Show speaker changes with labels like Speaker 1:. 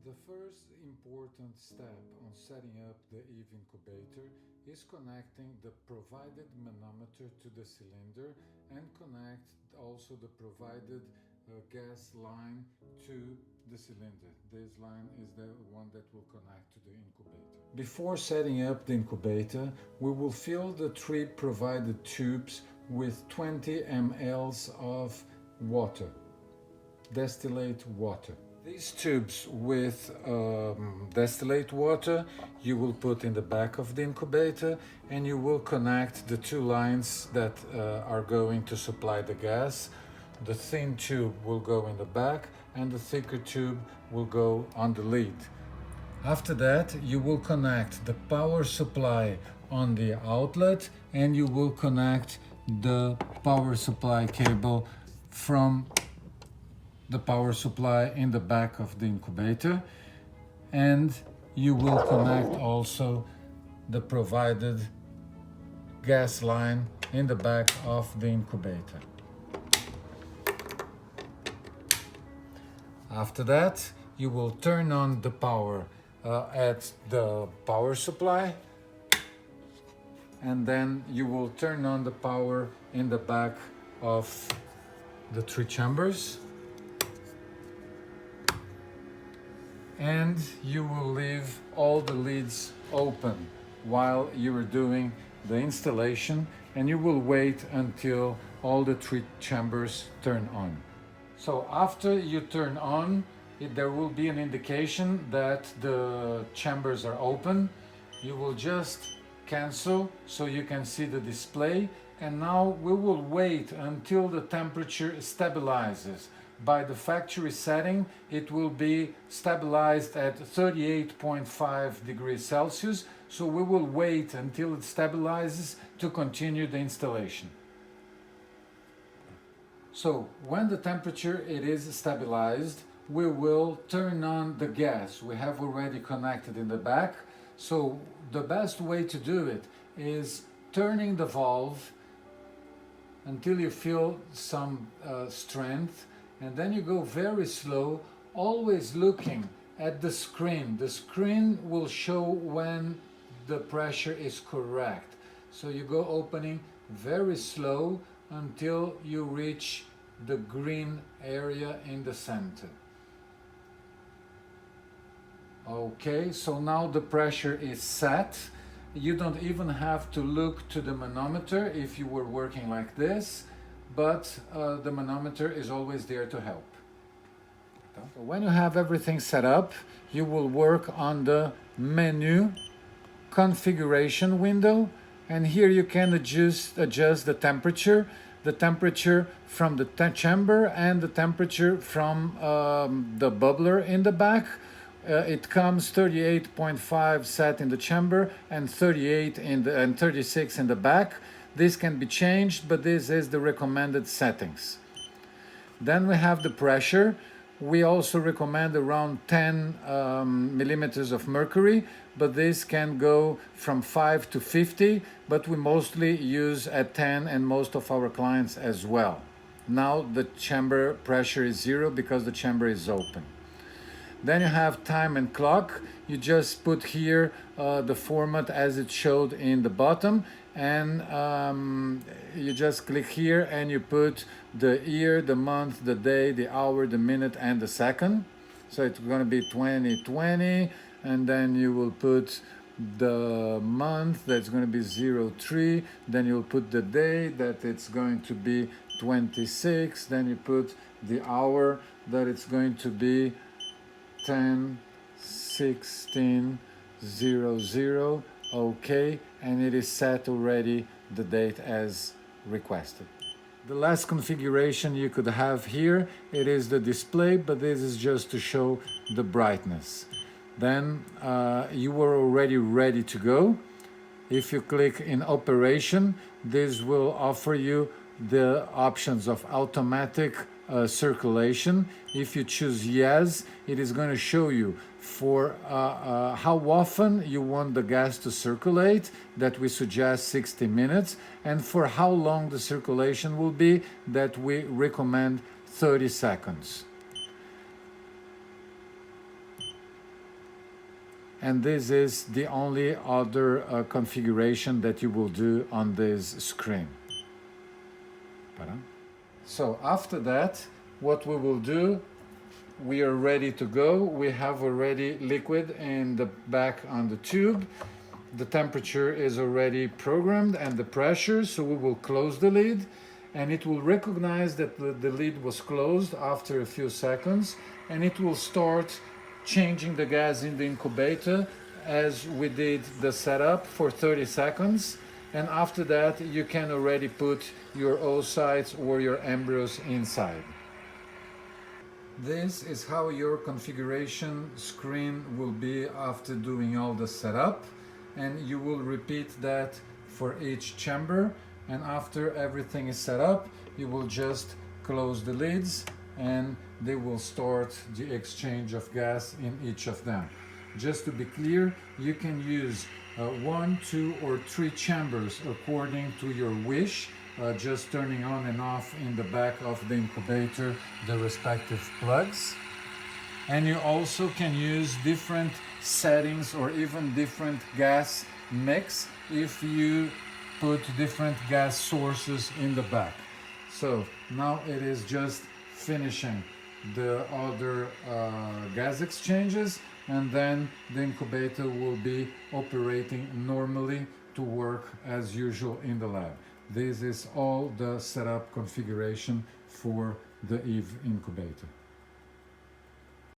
Speaker 1: The first important step on setting up the Eve incubator is connecting the provided manometer to the cylinder and connect also the provided gas line to the cylinder. This line is the one that will connect to the incubator. Before setting up the incubator, we will fill the 3 provided tubes with 20 ml of water, distillate water. These tubes with distillate water you will put in the back of the incubator, and you will connect the 2 lines that are going to supply the gas. The thin tube will go in the back and the thicker tube will go on the lead. After that, you will connect the power supply on the outlet, and you will connect the power supply cable from the power supply in the back of the incubator, and you will connect also the provided gas line in the back of the incubator. After that, you will turn on the power at the power supply, and then you will turn on the power in the back of the 3 chambers, and you will leave all the leads open while you are doing the installation, and you will wait until all the 3 chambers turn on. So after you turn on, there will be an indication that the chambers are open. You will just cancel so you can see the display, and now we will wait until the temperature stabilizes. By the factory setting, it will be stabilized at 38.5 degrees Celsius, so we will wait until it stabilizes to continue the installation. So when the temperature is stabilized, we will turn on the gas. We have already connected in the back, so the best way to do it is turning the valve until you feel some strength, and then you go very slow, always looking at the screen. The screen will show when the pressure is correct. So you go opening very slow until you reach the green area in the center. Okay, so now the pressure is set. You don't even have to look to the manometer if you were working like this, but the manometer is always there to help. So when you have everything set up, you will work on the menu configuration window, and here you can adjust the temperature from the chamber and the temperature from the bubbler in the back. It comes 38.5 set in the chamber and 38 and 36 in the back. This can be changed, but this is the recommended settings. Then we have the pressure. We also recommend around 10 millimeters of mercury, but this can go from 5 to 50, but we mostly use at 10, and most of our clients as well. Now the chamber pressure is 0 because the chamber is open. Then you have time and clock. You just put here the format as it showed in the bottom, and you just click here and you put the year, the month, the day, the hour, the minute, and the second. So it's going to be 2020, and then you will put the month, that's going to be 03, then you'll put the day, that it's going to be 26, then you put the hour, that it's going to be 10/16/00. Okay, and it is set already the date as requested. The last configuration you could have here, it is the display, but this is just to show the brightness. Then you were already ready to go. If you click in operation, this will offer you the options of automatic circulation. If you choose yes, it is going to show you for how often you want the gas to circulate, that we suggest 60 minutes, and for how long the circulation will be, that we recommend 30 seconds. and this is the only other configuration that you will do on this screen. So after that, what we will do, we are ready to go. We have already liquid in the back on the tube. The temperature is already programmed and the pressure, so we will close the lid and it will recognize that the lid was closed after a few seconds, and it will start changing the gas in the incubator as we did the setup for 30 seconds. And after that, you can already put your oocytes or your embryos inside. This is how your configuration screen will be after doing all the setup, and you will repeat that for each chamber. And after everything is set up, you will just close the lids and they will start the exchange of gas in each of them. Just to be clear, you can use 1, 2 or 3 chambers according to your wish, just turning on and off in the back of the incubator the respective plugs. And you also can use different settings or even different gas mix if you put different gas sources in the back. So now it is just finishing the other gas exchanges, and then the incubator will be operating normally to work as usual in the lab. This is all the setup configuration for the Eve incubator.